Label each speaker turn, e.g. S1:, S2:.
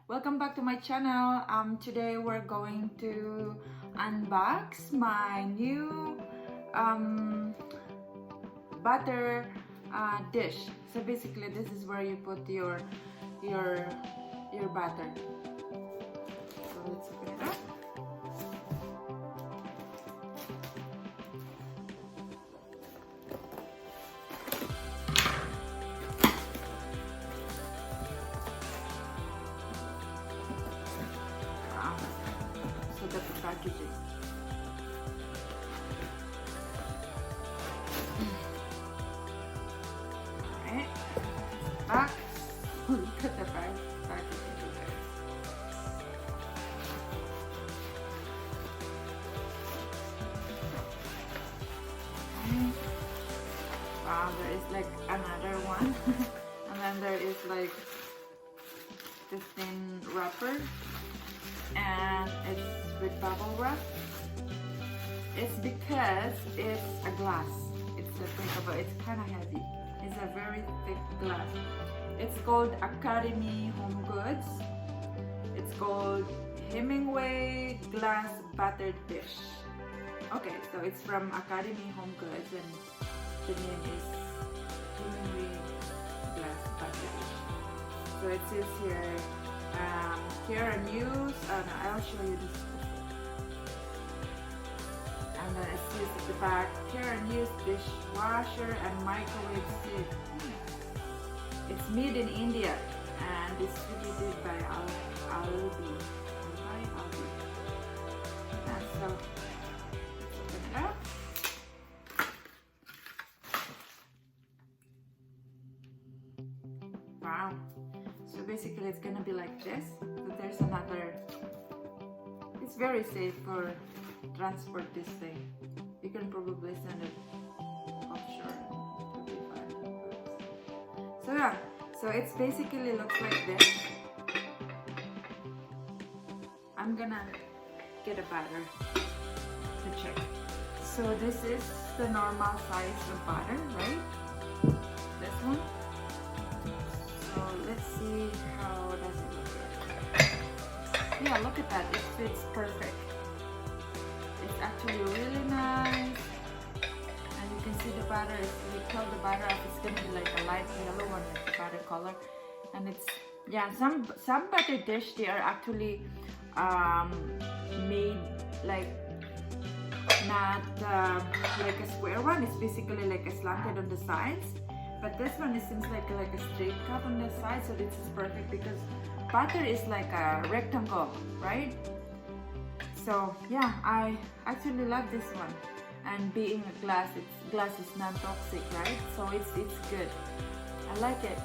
S1: Welcome back to my channel. Today we're going to unbox my new butter dish. So basically this is where you put your butter. So let's open it up. So that's the packaging. Alright, back. Look at the packaging, guys. Wow, there is like another one. And then there is like this thin wrapper. And it's with bubble wrap. It's because it's a glass. It's a drinkable. It's kind of heavy. It's a very thick glass. It's called Academy Home Goods. It's called Hemingway Glass Battered Dish. Okay, so it's from Academy Home Goods, and the name is Hemingway Glass Battered Dish. So it says here. Care and use, and I'll show you this. And then it says at the back, care and use dishwasher and microwave sieve. It's made in India and distributed by Aldi. And so let's open it up. Wow. So basically it's gonna be like this. So there's another, it's very safe for transport this thing. You can probably send it offshore. It'll be fine. So yeah, so it's basically looks like this. I'm gonna get a batter to check. So this is the normal size of batter, right? This one. So let's see how does it look like. Yeah, look at that. It fits perfect. It's actually really nice. And you can see the batter is, we tell the batter up, it's gonna be like a light yellow one with the batter color. And it's, yeah, some butter dish, they are actually made like not like a square one. It's basically like a slanted on the sides. But this one, it seems like a straight cut on the side, so this is perfect because butter is like a rectangle, right? So yeah, I actually love this one. And being a glass, glass is non-toxic, right? So it's good. I like it.